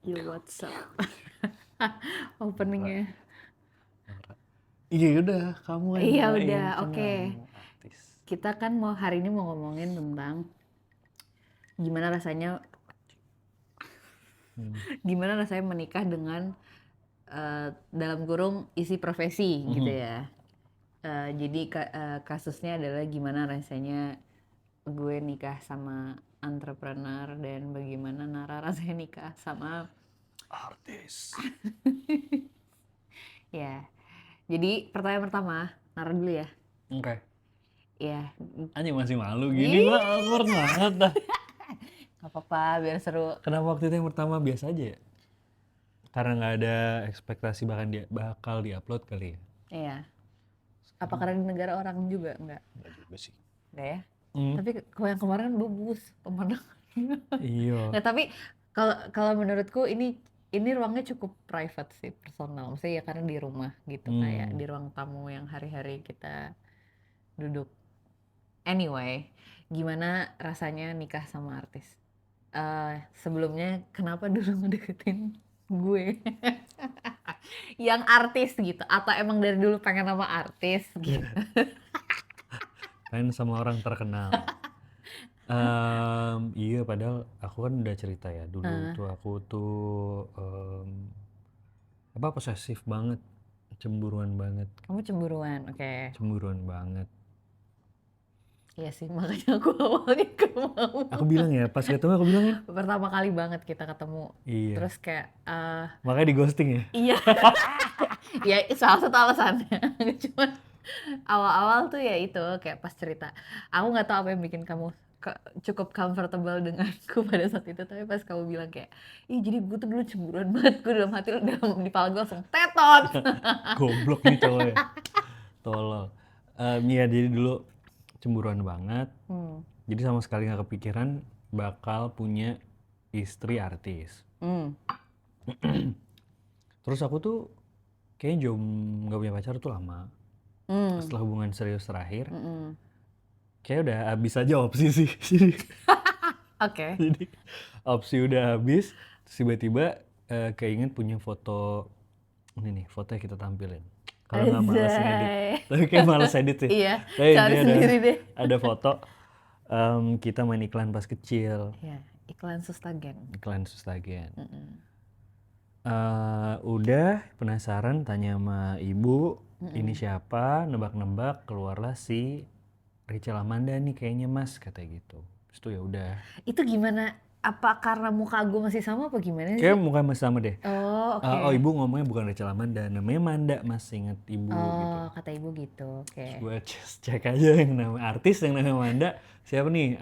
Yo, what's up? Openingnya. Iya udah, kamu yang Iya mulai udah, kan oke. kamu artis. Kita kan hari ini mau ngomongin tentang gimana rasanya menikah dengan dalam kurung isi profesi gitu ya. Jadi kasusnya adalah gimana rasanya gue nikah sama entrepreneur dan bagaimana Nara rasanya nikah sama Artis. ya. Jadi pertanyaan pertama, Nara dulu ya. Oke. Ya, Anjing masih malu gini, gue awkward banget dah. nggak apa-apa biar seru. Kenapa waktu itu yang pertama biasa aja ya? Karena nggak ada ekspektasi bakal diupload kali ya? Iya. Apa karena di negara orang juga enggak? Nggak juga sih. Enggak ya? Tapi kalau yang kemarin kan bagus pemandangan. Iya. Nah, tapi kalau menurutku ini ruangnya cukup private sih, personal. Maksudnya ya karena di rumah gitu, kayak di ruang tamu yang hari-hari kita duduk. Anyway, gimana rasanya nikah sama artis? Sebelumnya kenapa dulu ngedeketin gue? Yang artis gitu, atau emang dari dulu pengen sama artis gitu? Main sama orang terkenal. Iya padahal aku kan udah cerita ya dulu tuh aku tuh posesif banget, cemburuan banget, Kamu cemburuan, oke. cemburuan banget. Iya sih, makanya aku awalnya gak mau. Aku bilang ya, pas ketemu aku bilang kan, Pertama kali banget kita ketemu. iya. Terus kayak, Makanya di ghosting ya. iya. Ya, salah satu alasannya. Cuman awal-awal tuh ya itu, kayak pas cerita. Aku gak tahu apa yang bikin kamu cukup comfortable denganku pada saat itu. Tapi pas kamu bilang kayak, ih jadi gue tuh dulu cemburuan banget. Gue dalam hati, dalam di kepala gue langsung tetot. Goblok nih cowok ya. Tolol. Iya jadi dulu cemburuan banget. Jadi sama sekali gak kepikiran bakal punya istri artis. Terus aku tuh kayaknya gak punya pacar tuh lama. Setelah hubungan serius terakhir, kayak udah habis aja opsi sih. Oke. Jadi opsi udah habis, terus tiba-tiba keinget punya foto ini nih, foto yang kita tampilin. Kalau nggak males ngedit, Azai. tapi kayak males edit sih. Iya, Tapi cari dia sendiri deh. ada foto kita main iklan pas kecil, Iya, iklan Sustagen. iklan Sustagen. Udah penasaran tanya sama ibu, ini siapa, nebak-nebak keluarlah si Rachel Amanda nih kayaknya mas, katanya gitu. Terus tuh ya udah. Itu gimana? Apa karena muka gue masih sama apa gimana Kayak sih? muka masih sama deh. Oh, oke. Oh ibu ngomongnya bukan Rachel Amanda, namanya Manda mas, inget ibu gitu. Oh, kata ibu gitu. Oke. Terus gue cek aja yang nama artis yang namanya Manda, siapa nih?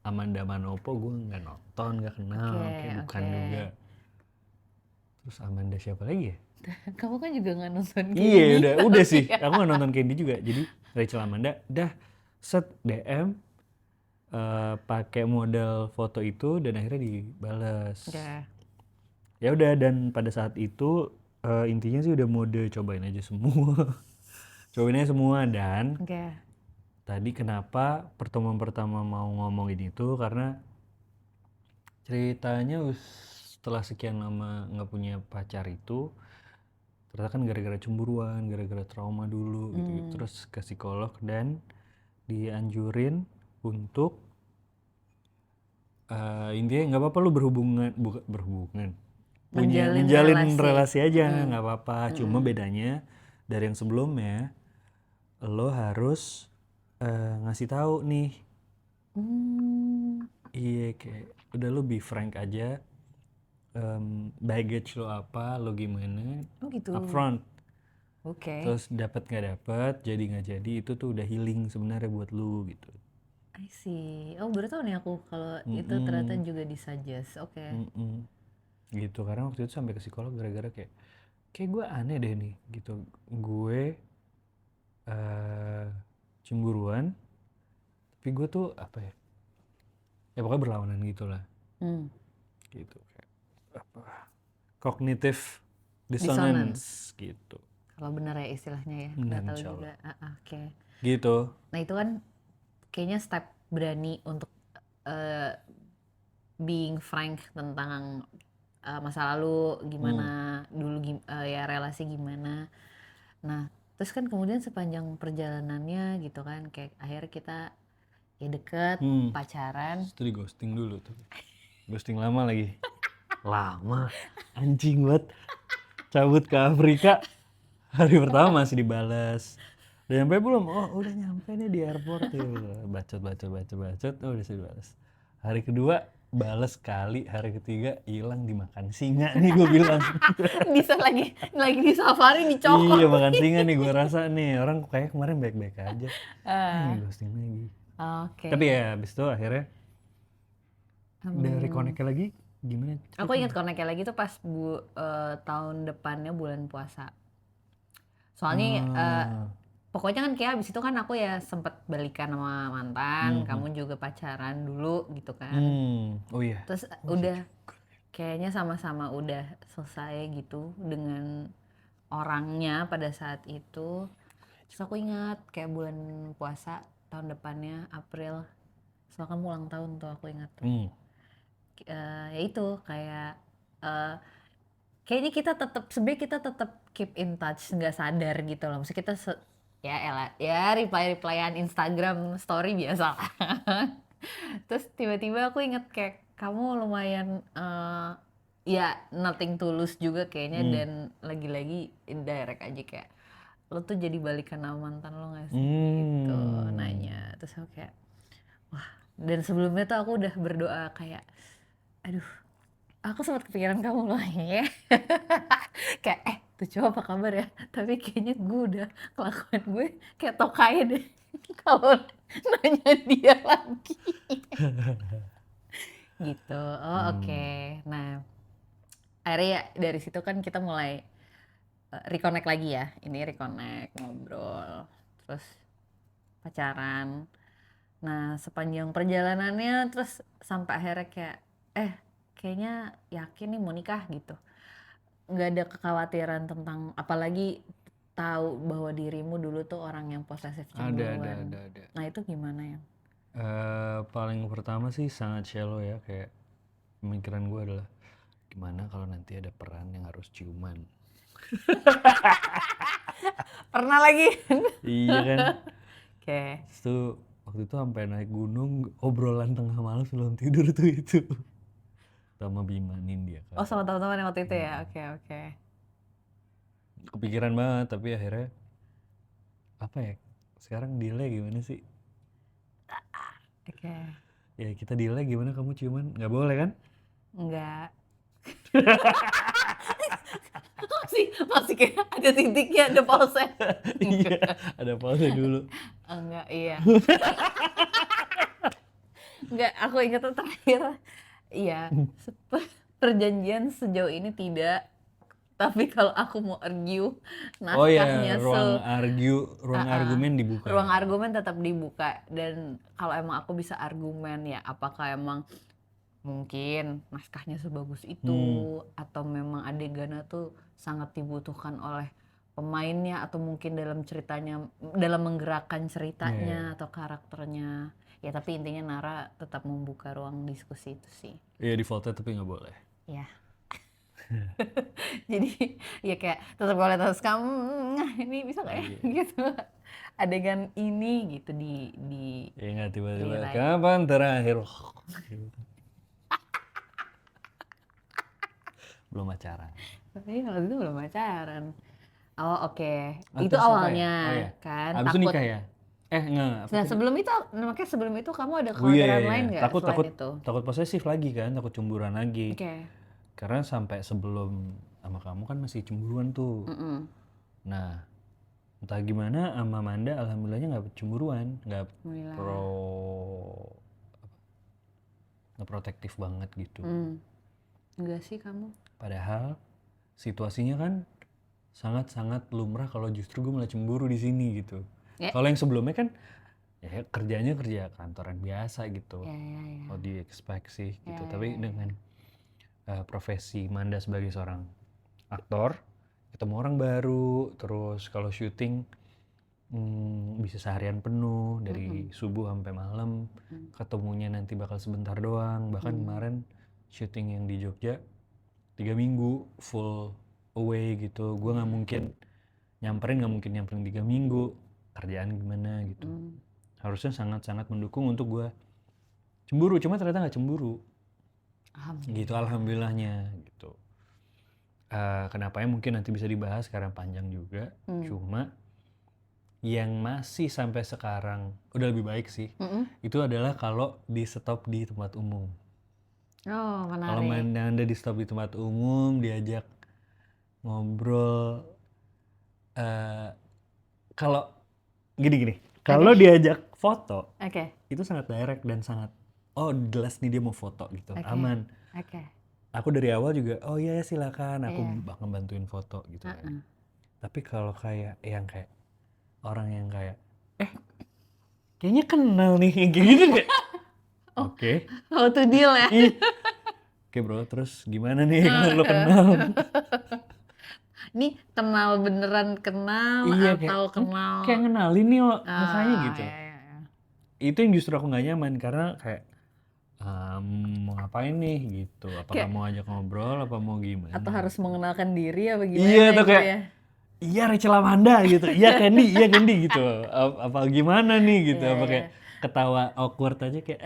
Amanda Manopo, gue nggak nonton, nggak kenal, kayak bukan juga. Terus Amanda siapa lagi ya? Kamu kan juga nggak nonton Iya udah sih, aku nggak nonton Candy juga. Jadi Rachel Amanda, dah set DM, pakai model foto itu dan akhirnya dibales. Udah. Ya udah, dan pada saat itu intinya sih udah mode cobain aja semua. Cobain aja semua. Dan Oke. tadi kenapa pertemuan pertama mau ngomongin itu karena ceritanya setelah sekian lama nggak punya pacar itu ternyata kan gara-gara cemburuan, gara-gara trauma dulu gitu, terus ke psikolog dan dianjurin untuk intinya nggak apa-apa lu berhubungan menjalin relasi aja nggak apa-apa. Cuma bedanya dari yang sebelumnya lo harus ngasih tahu nih. Iya kayak udah lo be frank aja, baggage lo apa, lo gimana, Oh gitu. upfront. Oke. Terus dapat nggak dapat, jadi nggak jadi, itu tuh udah healing sebenarnya buat lo gitu. I see. Oh, baru tahu nih aku kalau itu ternyata juga disuggest. Oke. Gitu karena waktu itu sampai ke psikolog gara-gara kayak gue aneh deh nih gitu, gue cemburuan tapi gue tuh apa ya pokoknya berlawanan gitulah. Gitu kayak apa, cognitive dissonance gitu. Kalau benar ya istilahnya ya. Benar, Nggak tahu insya juga. Allah. Oke. Gitu. Nah itu kan kayaknya step berani untuk being frank tentang masa lalu gimana dulu, ya relasi gimana. Nah, terus kan kemudian sepanjang perjalanannya gitu kan, kayak akhirnya kita ya deket, pacaran. Itu di ghosting dulu tuh. Ghosting lama lagi. Lama. Anjing banget. Cabut ke Afrika. Hari pertama masih dibales. Udah nyampe belum? Oh udah nyampe nih di airport. Bacot. Oh udah dibales. Hari kedua bales sekali. Hari ketiga hilang dimakan singa nih gue bilang. Bisa lagi di safari dicokol. Iya makan singa nih gue rasa nih. Orang kayak kemarin baik-baik aja. Ini ghosting lagi. Oke. Tapi ya abis itu akhirnya udah reconnect lagi gimana? Aku ingat connect lagi tuh pas tahun depannya bulan puasa. Soalnya pokoknya kan kayak abis itu kan aku ya sempet balikan sama mantan, kamu juga pacaran dulu gitu kan. Oh iya. Terus udah kayaknya sama-sama udah selesai gitu dengan orangnya pada saat itu. Terus aku ingat kayak bulan puasa tahun depannya April, soalnya kamu ulang tahun tuh aku ingat tuh. Ya itu kayak kayaknya kita tetap sebenarnya kita tetap keep in touch, nggak sadar gitu loh. Maksudnya kita ya replyan Instagram story biasa lah. Terus tiba-tiba aku inget kayak kamu lumayan ya nothing tulus juga kayaknya, dan lagi-lagi indirect aja kayak lo tuh jadi balikan sama mantan lo gak sih gitu nanya. Terus aku kayak wah, dan sebelumnya tuh aku udah berdoa kayak aduh aku sempat kepikiran kamu loh ya. Kayak tuh coba apa kabar ya, tapi kayaknya gue udah kelakuan gue kayak tokai deh kalau nanya dia lagi. Gitu. Oke. Nah akhirnya ya dari situ kan kita mulai reconnect lagi ya, ini reconnect, ngobrol, terus pacaran. Nah sepanjang perjalanannya terus sampai akhirnya kayak kayaknya yakin nih mau nikah gitu. Nggak ada kekhawatiran tentang, apalagi tahu bahwa dirimu dulu tuh orang yang posesif cemburuan. Ada. Nah itu gimana ya? Paling pertama sih sangat shallow ya, kayak pemikiran gue adalah gimana kalau nanti ada peran yang harus ciuman. Pernah lagi. Iya kan. Oke. Terus tuh waktu itu sampai naik gunung, obrolan tengah malam sebelum tidur tuh itu sama Bima Nindya kan. Oh sama teman-teman yang waktu itu ya. Oke. Kepikiran banget, tapi akhirnya apa ya, sekarang delay gimana sih? Oke. Ya kita delay gimana, kamu ciuman nggak boleh kan? Enggak. masih kayak ada titiknya, ada pause. Iya, ada pause dulu. Enggak, iya. Enggak, aku ingat tuh terakhir. Iya, perjanjian sejauh ini tidak. Tapi kalau aku mau argue, Oh ya, naskahnya ruang argumen dibuka. ruang argumen tetap dibuka. Dan kalau emang aku bisa argumen ya, apakah emang mungkin naskahnya sebagus itu, atau memang adegannya tuh sangat dibutuhkan oleh pemainnya, atau mungkin dalam ceritanya, dalam menggerakkan ceritanya atau karakternya. Ya tapi intinya Nara tetap membuka ruang diskusi itu sih. Iya defaultnya tapi nggak boleh. Ya. Jadi ya kayak tetap boleh, terus kamu ini bisa nggak ya gitu adegan ini gitu di Ya nggak tiba-tiba nilai. kapan terakhir belum pacaran. Tapi waktu itu belum pacaran. Oh oke. Ah, Itu terus apa ya? awalnya Oh, iya. kan Abis itu takut. nikah ya? Enggak. Nah makanya sebelum itu kamu ada Oh iya, kekhawatiran iya. lain nggak Takut selain itu? takut posesif lagi kan, takut cemburuan lagi. Oke. Karena sampai sebelum sama kamu kan masih cemburuan tuh. Nah, entah gimana sama Manda alhamdulillahnya nggak cemburuan, nggak protektif banget gitu. Enggak sih kamu. Padahal situasinya kan sangat-sangat lumrah kalau justru gue malah cemburu di sini gitu. Kalau yang sebelumnya kan ya kerjanya kerja kantoran biasa gitu. Kalau di-expect sih gitu. Tapi dengan profesi Manda sebagai seorang aktor, ketemu orang baru, terus kalau syuting bisa seharian penuh dari subuh sampai malam, ketemunya nanti bakal sebentar doang. Bahkan kemarin syuting yang di Jogja 3 minggu full away gitu. Gue nggak mungkin nyamperin 3 minggu. Kerjaan gimana gitu. Harusnya sangat-sangat mendukung untuk gue cemburu, cuma ternyata nggak cemburu. Gitu alhamdulillahnya gitu. Kenapa ya mungkin nanti bisa dibahas karena panjang juga. Cuma yang masih sampai sekarang udah lebih baik sih. Itu adalah kalau di stop di tempat umum. Oh, Kalau menarik. Anda di stop di tempat umum, diajak ngobrol, kalau gini, kalau diajak foto, Oke. itu sangat direct dan sangat, oh jelas nih dia mau foto gitu, aman. Oke. Aku dari awal juga, oh iya silakan, aku bakal bantuin foto gitu kan. Tapi kalau kayak orang yang kayak, kayaknya kenal nih, kayak gitu kayak, oke. How to deal ya? Oke bro, terus gimana nih kalau lo kenal? Nih kenal beneran kenal Iya atau kenal? kayak ngenalin nih mukanya gitu. Iya. Itu yang justru aku nggak nyaman karena kayak mau ngapain nih gitu. Apakah mau ajak ngobrol apa mau gimana? Atau harus mengenalkan diri apa gimana Iya tuh gitu kayak ya? iya Rachel Amanda gitu. Iya Candy gitu. Apa gimana nih gitu. Apa kayak ketawa awkward aja kayak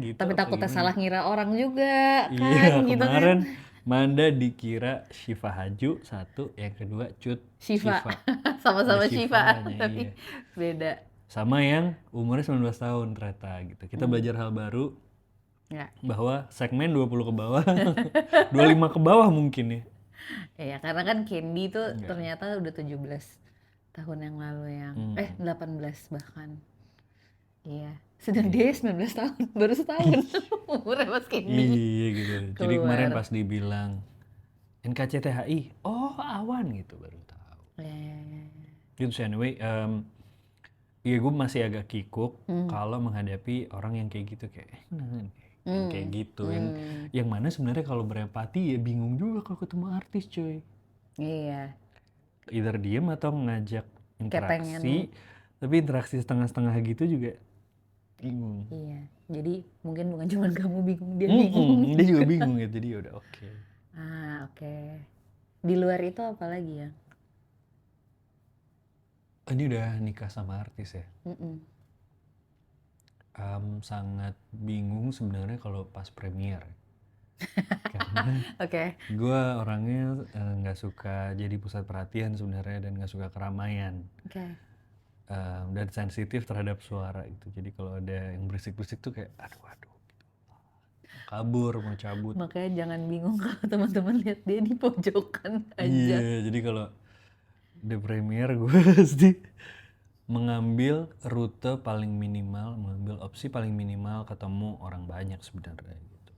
gitu. Tapi apa takutnya gimana? salah ngira orang juga Iya, kan gitu kan. kemarin Manda dikira Syifa Haju satu, yang kedua Cut Shiva. Syifa. Sama-sama Ada Shiva, Syifanya, tapi iya. beda. Sama yang umurnya 19 tahun ternyata gitu. Kita belajar hal baru Ya. bahwa segmen 20 ke bawah, 25 ke bawah mungkin ya. Iya, karena kan Candy tuh ternyata udah 17 tahun yang lalu 18 bahkan. Iya. Sedang dia 19 tahun, baru setahun umurnya Mas Candy. Iya gitu. Jadi kemarin pas dibilang NKCTHI, oh awan gitu baru tahu. Gitu sih anyway, iya gue masih agak kikuk kalau menghadapi orang yang kayak gitu kayak kayak gitu, yang mana sebenarnya kalau berempati ya bingung juga kalau ketemu artis coy. Iya. Either diem atau ngajak interaksi, pengen. tapi interaksi setengah-setengah gitu juga bingung. Iya. Jadi mungkin bukan cuma kamu bingung, dia bingung. Dia juga bingung ya, jadi udah oke. Oke. Di luar itu apa lagi ya? Ini udah nikah sama artis ya. Sangat bingung sebenarnya kalau pas premier. Karena gue orangnya nggak suka jadi pusat perhatian sebenarnya dan nggak suka keramaian. Dan sensitif terhadap suara gitu. Jadi kalau ada yang berisik-berisik tuh kayak aduh gitu. Kabur mau cabut. Makanya jangan bingung kalau teman-teman lihat dia di pojokan aja. Iya, jadi kalau the premier gue pasti mengambil rute paling minimal, mengambil opsi paling minimal ketemu orang banyak sebenarnya gitu.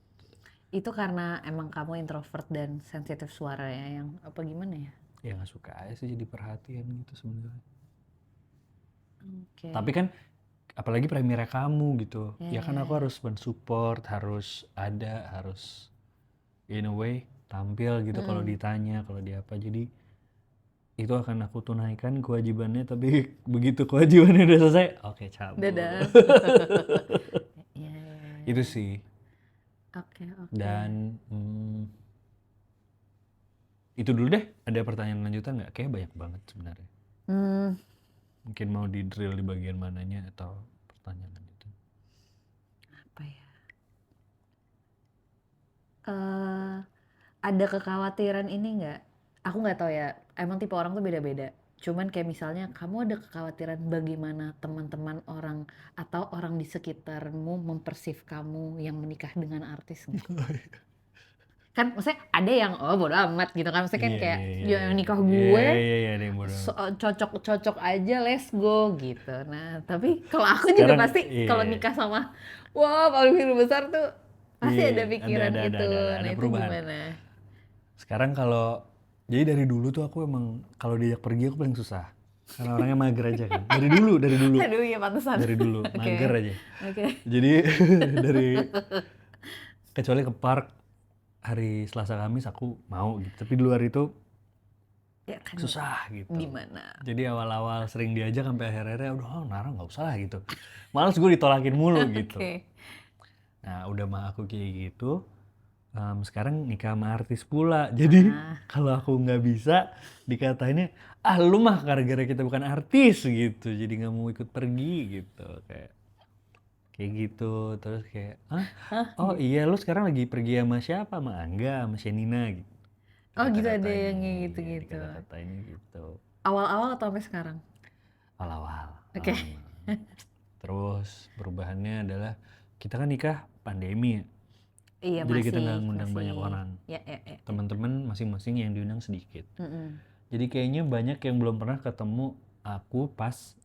Itu karena emang kamu introvert dan sensitif suara ya, yang apa gimana ya? Ya nggak suka aja sih jadi perhatian gitu sebenarnya. Tapi kan apalagi premiernya kamu gitu, ya kan aku harus mensupport, harus ada, harus in a way tampil gitu kalau ditanya, kalau di apa, jadi itu akan aku tunaikan kewajibannya, tapi begitu kewajibannya udah selesai, oke cabut. Dadah. Itu sih. Oke. Dan itu dulu deh. Ada pertanyaan lanjutan nggak? Kayaknya banyak banget sebenarnya. Mungkin mau di drill di bagian mananya atau pertanyaan lanjutan? Apa ya? Ada kekhawatiran ini nggak? Aku nggak tahu ya. Emang tipe orang tuh beda-beda. Cuman kayak misalnya kamu ada kekhawatiran bagaimana teman-teman orang atau orang di sekitarmu mempersif kamu yang menikah dengan artis nggak? Kan maksudnya ada yang bodo amat gitu kan, maksudnya kan kayak ya nikah gue cocok aja, let's go gitu. Nah tapi kalau aku juga pasti kalau nikah sama paling besar tuh pasti ada pikiran gitu. Nah itu gimana? Sekarang kalau jadi dari dulu tuh aku emang kalau diajak pergi aku paling susah karena orangnya mager aja kan, dari dulu. Aduh ya pantesan. Dari dulu mager aja. Jadi kecuali ke park hari Selasa Kamis aku mau gitu, tapi di luar itu ya kan, susah gitu. Gimana? Jadi awal-awal sering diajak sampai akhir-akhirnya udah Nara nggak usah lah gitu. Males gue ditolakin mulu gitu. Nah udah mah aku kayak gitu, sekarang nikah sama artis pula. Jadi kalau aku nggak bisa dikatainnya, lu mah gara-gara kita bukan artis gitu, jadi nggak mau ikut pergi gitu, kayak gitu. Terus kayak, oh iya lu sekarang lagi pergi sama siapa? Sama Angga, sama Shenina gitu. Oh gitu, ada Dikata-katainnya, yang kayak iya, gitu-gitu. dikata-katainnya gitu. Awal-awal atau sampai sekarang? Awal-awal. Oke. Terus perubahannya adalah kita kan nikah pandemi ya. Iya, Jadi kita masih nggak ngundang banyak masih orang. ya. Teman-teman masing-masing yang diundang sedikit. Mm-mm. Jadi kayaknya banyak yang belum pernah ketemu aku pas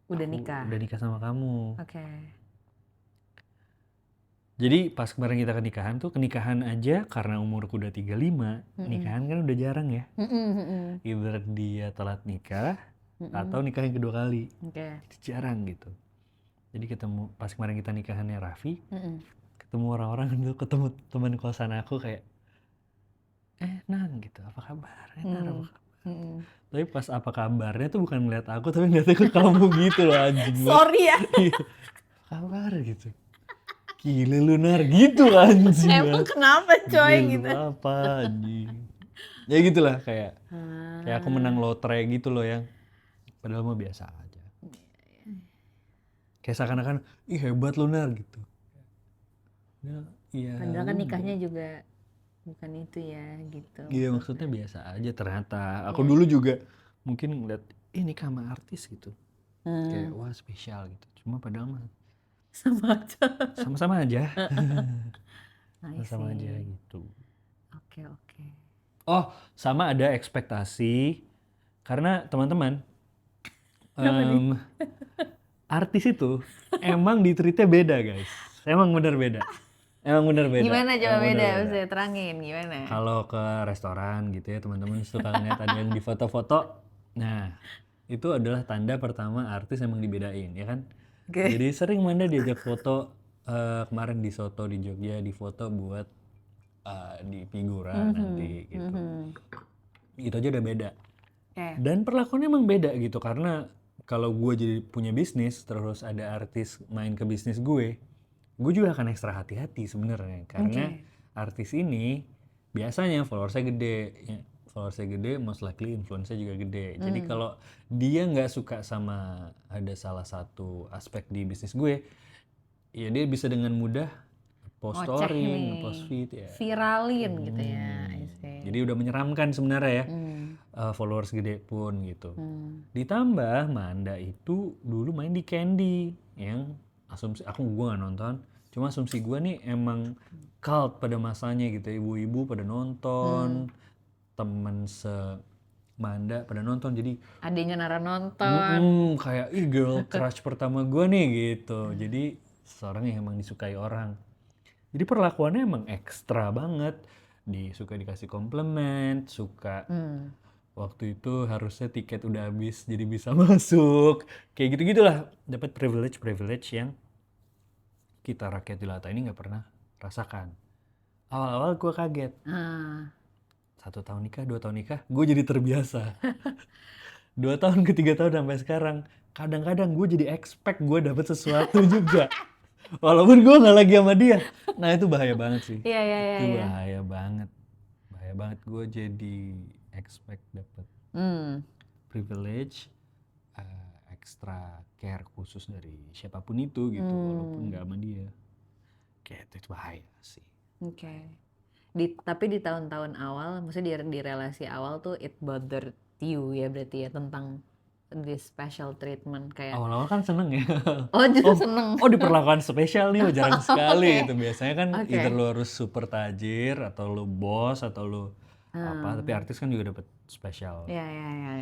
Udah aku nikah. udah nikah sama kamu. Oke. Jadi pas kemarin kita kenikahan aja karena umurku udah 35, nikahan kan udah jarang ya. Either dia telat nikah atau nikah yang kedua kali. Oke. Itu jarang gitu. Jadi ketemu pas kemarin kita nikahannya Raffi, ketemu orang-orang itu, ketemu teman kosan aku kayak, Nang gitu, apa kabar? Nang, apa kabar? Tapi pas apa kabarnya tuh bukan ngeliat aku, tapi ngeliatnya ke kamu gitu loh, anjing. Sorry ya. Apa kabar gitu. Gila lu Nar, gitu anjing. Emang kenapa coy Gila, gitu? apa anjing. Ya gitulah, kayak aku menang lotre gitu loh yang padahal mah biasa aja. Kayak seakan-akan, ih hebat lu Nar gitu. Ya, iya. Padahal kan nikahnya juga bukan itu ya gitu. Iya maksudnya biasa aja ternyata. Aku dulu juga mungkin ngeliat, nikah sama artis gitu. Kayak wah spesial gitu. Cuma padahal mah Sama aja. sama-sama aja. I Sama aja see. gitu. Oke. Oh, sama ada ekspektasi karena teman-teman artis itu emang di-treatnya beda guys. Emang bener beda. Gimana coba Emang bener beda? Bisa terangin gimana? Kalau ke restoran gitu ya teman-teman suka ngeliat ada yang di foto-foto. Nah, itu adalah tanda pertama artis emang dibedain ya kan. Jadi sering Manda diajak foto kemarin di Soto di Jogja di foto buat di figura nanti gitu. Itu aja udah beda. Dan perlakuannya emang beda gitu karena kalau gue jadi punya bisnis terus ada artis main ke bisnis gue juga akan ekstra hati-hati sebenarnya karena artis ini biasanya followersnya gede, most likely influence-nya juga gede. Jadi kalau dia nggak suka sama ada salah satu aspek di bisnis gue, ya dia bisa dengan mudah post story, nge-post feed ya. Viralin gitu ya. Jadi udah menyeramkan sebenarnya ya, followers gede pun gitu. Ditambah Manda itu dulu main di Candy yang asumsi gue nggak nonton, cuma asumsi gue nih emang cult pada masanya gitu, ibu-ibu pada nonton, temen Manda pada nonton, jadi adiknya Nara nonton. kayak girl crush pertama gue nih gitu. Jadi seorang yang emang disukai orang. Jadi perlakuannya emang ekstra banget. Suka dikasih komplimen, suka waktu itu harusnya tiket udah habis jadi bisa masuk. Kayak gitu-gitulah, dapat privilege yang kita rakyat jelata ini nggak pernah rasakan. Awal-awal gue kaget. 1 tahun nikah, 2 tahun nikah, gue jadi terbiasa. 2 tahun ke 3 tahun sampai sekarang, kadang-kadang gue jadi expect gue dapet sesuatu juga. Walaupun gue nggak lagi sama dia. Nah itu bahaya banget sih. Iya. Itu bahaya banget. Bahaya banget gue jadi expect dapet privilege, extra care khusus dari siapapun itu gitu. Walaupun nggak sama dia. Kayak itu bahaya sih. Oke. Tapi di tahun-tahun awal, maksudnya di relasi awal tuh it bothered you ya berarti ya tentang this special treatment kayak. Awal-awal kan seneng ya. Oh justru seneng. Oh diperlakukan spesial nih, jarang sekali gitu. Biasanya kan either lu harus super tajir atau lu bos atau lu apa. Tapi artis kan juga dapat spesial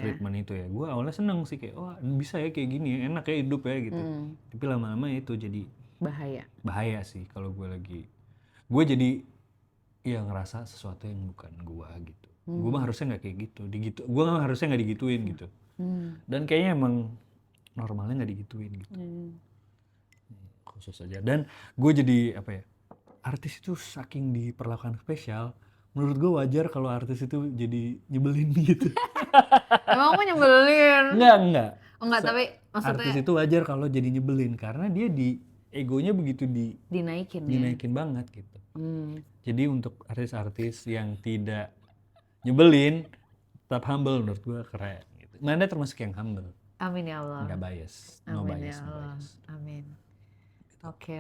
treatment itu ya. Gue awalnya seneng sih kayak, wah bisa ya kayak gini, enak ya hidup ya gitu. Tapi lama-lama itu jadi bahaya sih kalau gue jadi ya ngerasa sesuatu yang bukan gue gitu. Gue mah harusnya nggak kayak gitu. Gue mah harusnya nggak digituin gitu. Dan kayaknya emang normalnya nggak digituin gitu. Khusus aja. Dan gue jadi apa ya, artis itu saking diperlakukan spesial, menurut gue wajar kalau artis itu jadi nyebelin gitu. Emang mau nyebelin? Enggak. Oh enggak, tapi maksudnya artis itu wajar kalau jadi nyebelin karena dia egonya begitu dinaikin banget gitu. Jadi untuk artis-artis yang tidak nyebelin, tetap humble menurut gue keren gitu. Manda termasuk yang humble, Amin ya Allah. nggak bias, no Amin bias, ya no Allah. bias. Amin. Oke.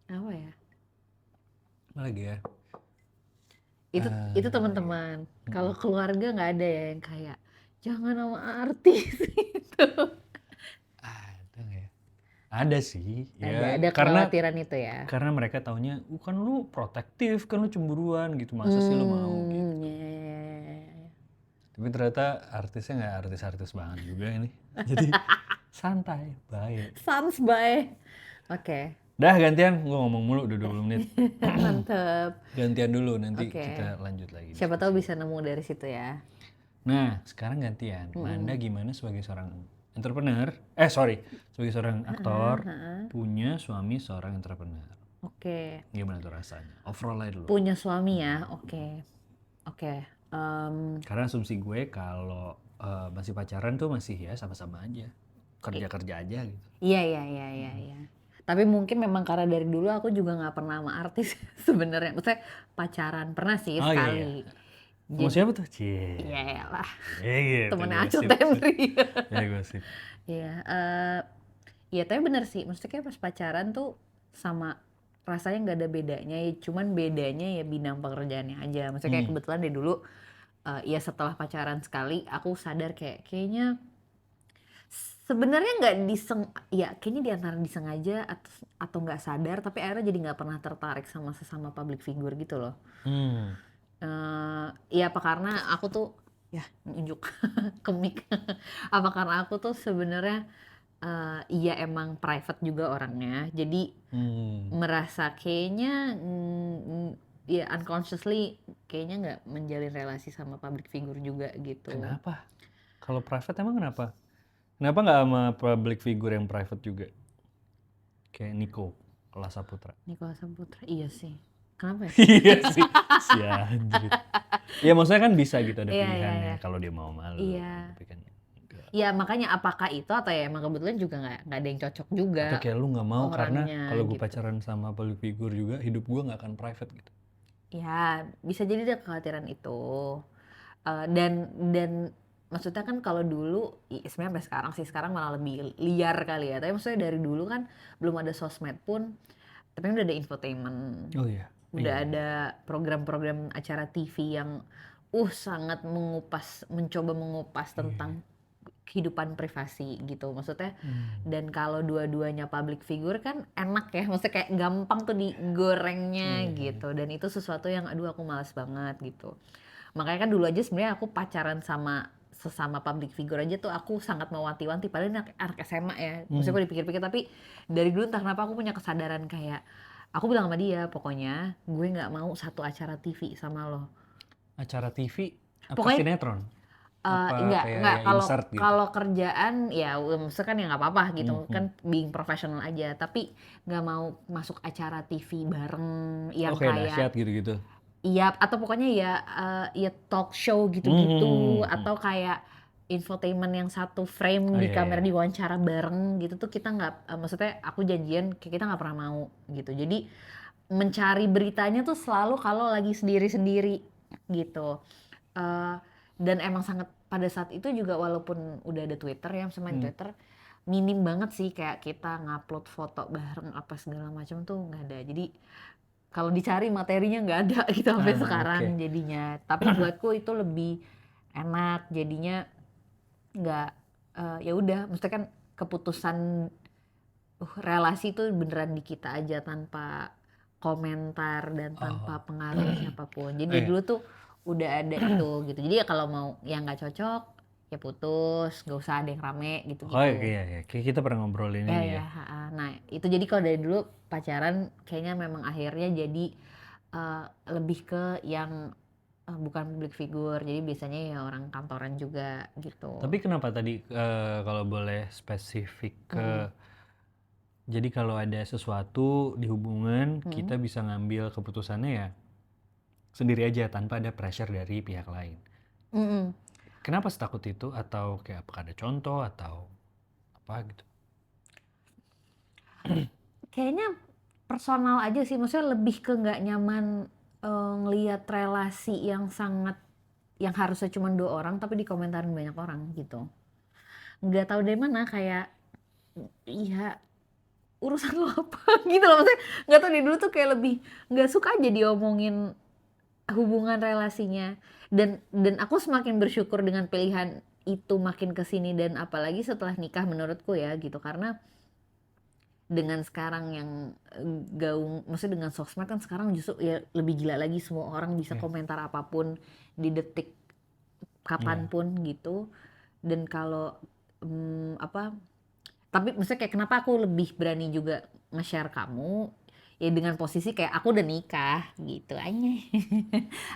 Apa ya? Apa lagi ya? Itu teman-teman. Kalau keluarga nggak ada ya yang kayak jangan sama artis gitu. Ada nggak ya? Ada sih, ya Ada kekhawatiran itu ya. karena mereka taunya, kan lu protektif, kan lu cemburuan gitu, masa sih lu mau gitu. Ya. Tapi ternyata artisnya nggak artis-artis banget juga ini. Jadi santai, baik. Sans by. Oke. Dah gantian, gue ngomong mulu udah 20 menit. Mantep. Gantian dulu, nanti Oke. kita lanjut lagi. Siapa tahu bisa nemu dari situ ya. Nah, sekarang gantian. Manda gimana sebagai seorang entrepreneur? Sebagai seorang aktor, punya suami seorang entrepreneur. Oke. Gimana tuh rasanya? Overall aja dulu. Punya suami ya. Oke. Karena asumsi gue kalau masih pacaran tuh masih ya sama-sama aja. Kerja-kerja aja gitu. Iya. Tapi mungkin memang karena dari dulu aku juga nggak pernah sama artis sebenarnya. Maksudnya pacaran pernah sih sekali. Sama siapa tuh? Cie. Iya lah. Gitu. Temennya Acu Tendri. Ya gue sih. Iya. Iya tapi bener sih. Maksudnya kayak pas pacaran tuh sama rasanya nggak ada bedanya. Ya, cuman bedanya ya bidang pekerjaannya aja. Maksudnya kayak kebetulan dari dulu. Ya setelah pacaran sekali aku sadar kayaknya sebenarnya nggak kayaknya di antara disengaja atau nggak sadar tapi akhirnya jadi nggak pernah tertarik sama sesama public figure gitu loh. Ya apa karena aku tuh ya nunjuk ke mic. Apa karena aku tuh sebenarnya iya emang private juga orangnya jadi merasa kayaknya ya unconsciously kayaknya nggak menjalin relasi sama public figure juga gitu. Kenapa? Kalau private emang kenapa? Kenapa nggak sama public figure yang private juga? Kayak Niko Saputra. Iya sih. Kenapa ya? Iya sih, si anjir. Ya maksudnya kan bisa gitu ada pilihannya kalau dia mau malu. Iya. Tapi kan enggak. Ya makanya apakah itu atau ya emang kebetulan juga nggak ada yang cocok juga. Atau kayak lu nggak mau karena kalau gue gitu. pacaran sama public figure juga hidup gue nggak akan private gitu. Ya bisa jadi ada kekhawatiran itu. Dan maksudnya kan kalau dulu sebenarnya sampai sekarang sih sekarang malah lebih liar kali ya. Tapi maksudnya dari dulu kan belum ada sosmed pun, tapi udah ada infotainment. Oh iya. Udah ada program-program acara TV yang sangat mencoba mengupas tentang kehidupan privasi gitu maksudnya. Dan kalau dua-duanya public figure kan enak ya, maksudnya kayak gampang tuh digorengnya gitu. Dan itu sesuatu yang aduh aku malas banget gitu. Makanya kan dulu aja sebenarnya aku pacaran sama sesama public figure aja tuh aku sangat mewanti-wanti padahal anak SMA ya. Maksudnya aku dipikir-pikir tapi dari dulu entah kenapa aku punya kesadaran kayak aku bilang sama dia pokoknya gue nggak mau satu acara TV sama lo. Acara TV apa pokoknya, sinetron? Enggak kalau kerjaan ya maksudnya kan ya nggak apa-apa gitu kan being professional aja tapi nggak mau masuk acara TV bareng yang kayak dahsyat gitu-gitu. Iya, atau pokoknya ya talk show gitu-gitu atau kayak infotainment yang satu frame di kamera diwawancara bareng gitu tuh kita nggak, maksudnya aku janjian kita nggak pernah mau gitu. Jadi mencari beritanya tuh selalu kalau lagi sendiri-sendiri gitu. Dan emang sangat pada saat itu juga walaupun udah ada Twitter ya, main Twitter minim banget sih kayak kita ngupload foto bareng apa segala macam tuh nggak ada. Jadi kalau dicari materinya nggak ada gitu sampai sekarang jadinya. Tapi buatku itu lebih enak jadinya nggak ya udah. Maksudnya kan keputusan relasi itu beneran di kita aja tanpa komentar dan tanpa pengaruh siapapun. Jadi dulu tuh udah ada itu gitu. Jadi ya kalau mau yang nggak cocok ya putus, nggak usah ada yang rame gitu. Oh iya, kayak kita pernah ngobrolin ini ya. Nah itu jadi kalau dari dulu pacaran kayaknya memang akhirnya jadi lebih ke yang bukan public figure, jadi biasanya ya orang kantoran juga gitu. Tapi kenapa tadi kalau boleh spesifik ke jadi kalau ada sesuatu di hubungan kita bisa ngambil keputusannya ya sendiri aja tanpa ada pressure dari pihak lain. Kenapa setakut itu atau kayak apakah ada contoh atau apa gitu? kayaknya personal aja sih, maksudnya lebih ke nggak nyaman ngelihat relasi yang harusnya cuma 2 orang tapi dikomentarin banyak orang gitu. Nggak tahu dari mana, kayak ya urusan lo apa gitu loh, maksudnya nggak tahu, dari dulu tuh kayak lebih nggak suka aja diomongin hubungan relasinya, dan aku semakin bersyukur dengan pilihan itu makin kesini, dan apalagi setelah nikah menurutku ya gitu, karena dengan sekarang yang gaung, maksudnya dengan sosmed kan sekarang justru ya lebih gila lagi, semua orang bisa komentar apapun di detik kapanpun gitu. Dan kalau tapi maksudnya kayak kenapa aku lebih berani juga nge-share kamu ya, dengan posisi kayak aku udah nikah gitu aja.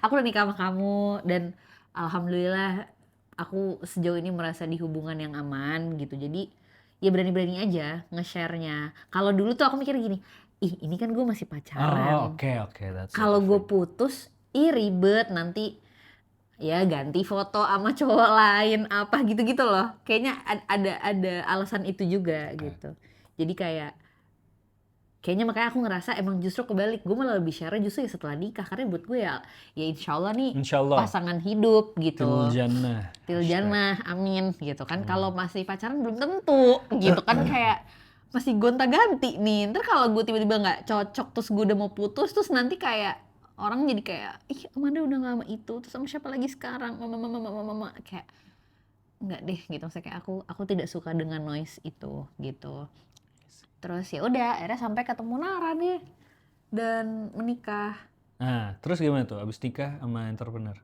Aku udah nikah sama kamu, dan alhamdulillah aku sejauh ini merasa di hubungan yang aman gitu. Jadi ya berani-berani aja nge-share-nya. Kalau dulu tuh aku mikir gini, ih ini kan gue masih pacaran. Oke, that's Kalau gue different. putus, ih ribet nanti ya ganti foto sama cowok lain apa gitu-gitu loh. Kayaknya ada alasan itu juga gitu. Jadi kayaknya makanya aku ngerasa emang justru kebalik, gue malah lebih share justru ya setelah nikah, karena buat gue ya insya Allah nih Insyaallah. pasangan hidup gitu. Til jannah. Amin gitu kan. Kalau masih pacaran belum tentu gitu kan, kayak masih gonta-ganti nih. Ntar kalau gue tiba-tiba nggak cocok terus gue udah mau putus, terus nanti kayak orang jadi kayak, ih Amanda udah gak sama itu, terus sama siapa lagi sekarang, mama kayak nggak deh gitu. Maksudnya kayak aku tidak suka dengan noise itu gitu. Terus ya udah akhirnya sampai ketemu Nara deh dan menikah. Nah, terus gimana tuh abis nikah sama entrepreneur?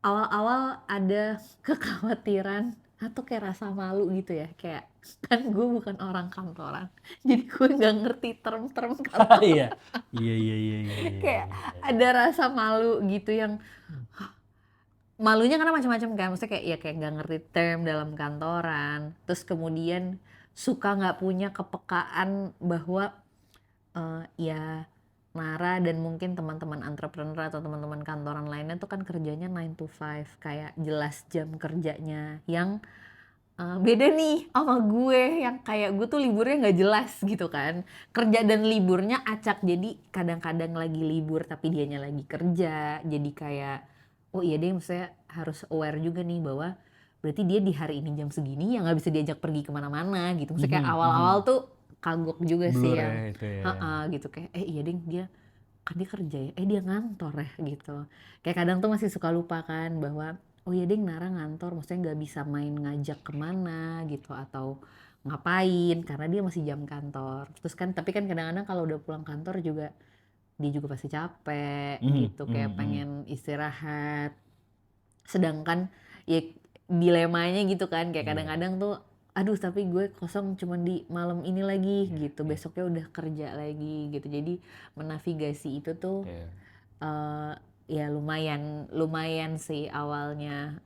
Awal-awal ada kekhawatiran atau kayak rasa malu gitu ya, kayak kan gue bukan orang kantoran, jadi gue nggak ngerti term-term kantor. Iya. Kayak ada rasa malu gitu, yang malunya karena macam-macam kan, maksudnya kayak ya kayak nggak ngerti term dalam kantoran, terus kemudian suka nggak punya kepekaan bahwa ya Nara dan mungkin teman-teman entrepreneur atau teman-teman kantoran lainnya tuh kan kerjanya 9 to 5, kayak jelas jam kerjanya, yang beda nih sama gue yang kayak gue tuh liburnya nggak jelas gitu kan, kerja dan liburnya acak, jadi kadang-kadang lagi libur tapi dianya lagi kerja, jadi kayak oh iya deh, maksudnya harus aware juga nih bahwa berarti dia di hari ini jam segini ya nggak bisa diajak pergi kemana-mana gitu. Maksudnya kayak awal-awal tuh kagok juga sih Blur yang ya itu ya. gitu, kayak iya deh dia kan dia kerja ya, dia ngantor ya gitu. Kayak kadang tuh masih suka lupa kan bahwa oh iya deh Nara ngantor, maksudnya nggak bisa main ngajak kemana gitu atau ngapain karena dia masih jam kantor. Terus kan tapi kan kadang-kadang kalau udah pulang kantor juga dia juga pasti capek gitu, kayak pengen istirahat. Sedangkan ya dilemanya gitu kan, kayak kadang-kadang tuh aduh tapi gue kosong cuman di malam ini lagi gitu, besoknya udah kerja lagi gitu. Jadi menavigasi itu tuh ya lumayan sih awalnya.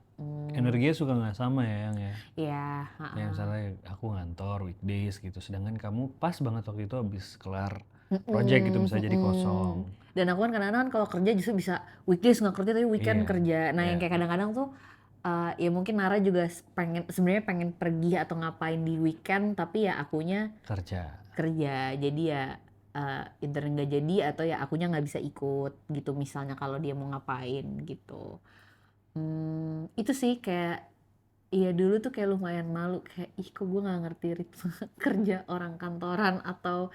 Energinya suka nggak sama ya yang ya. Ya, Ya misalnya aku ngantor weekdays gitu, sedangkan kamu pas banget waktu itu habis kelar project gitu bisa jadi kosong. Dan aku kan kadang-kadang kalau kerja justru bisa weekdays nggak kerja tapi weekend Iya, kerja. Nah yang kayak kadang-kadang tuh ya mungkin Nara juga sebenarnya pengen pergi atau ngapain di weekend, tapi ya akunya kerja. Jadi ya either nggak jadi atau ya akunya nggak bisa ikut gitu, misalnya kalau dia mau ngapain gitu. Itu sih kayak iya dulu tuh kayak lumayan malu, kayak ih kok gue nggak ngerti ritme kerja orang kantoran atau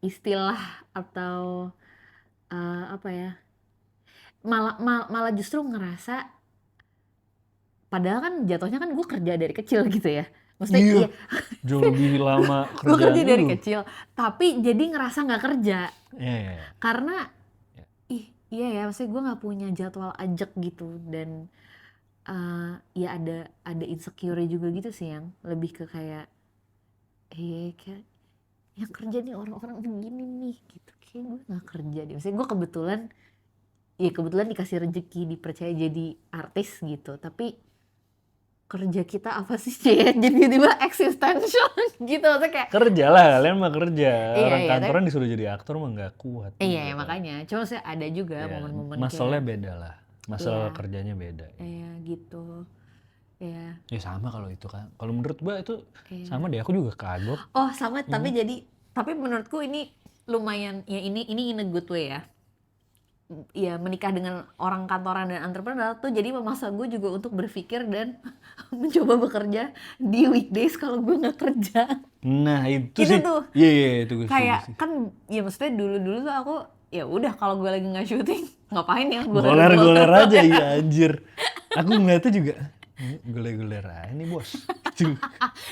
istilah atau apa ya, malah justru ngerasa padahal kan jatuhnya kan gue kerja dari kecil gitu ya, maksudnya iya Jauh lebih lama gue kerjaan kerja dari lu. kecil tapi jadi ngerasa nggak kerja Iya. karena iya ya, maksudnya gue nggak punya jadwal ajak gitu, dan ya ada insecure juga gitu sih, yang lebih ke kayak kayak yang kerja nih orang-orang begini nih gitu, kayak gue nggak kerja deh. Maksudnya gue kebetulan dikasih rezeki dipercaya jadi artis gitu, tapi kerja kita apa sih ya, jadi tiba-tiba existential gitu, maksudnya kayak Kerja lah, kalian mah kerja. Iya, Orang iya, kantoran disuruh jadi aktor mah nggak kuat. iya makanya cuma saya ada juga momen-momen Masalahnya kayak beda lah. Masalah kerjanya beda. gitu Iya. Ya sama kalau itu kan. Kalau menurut gua itu Iya. sama deh, aku juga kagok. Oh sama, tapi menurutku ini lumayan ya, ini in a good way ya. Ya menikah dengan orang kantoran dan entrepreneur tuh jadi memaksa gue juga untuk berpikir dan mencoba bekerja di weekdays kalau gue nggak kerja. Nah itu Itu sih, tuh iya itu gue setuju kayak sih. kan ya maksudnya dulu tuh aku ya udah kalau gue lagi nggak syuting ngapain ya gue Goler-goler aja ya anjir. Aku ngeliatnya juga, goler-goler aja nih bos. Gitu.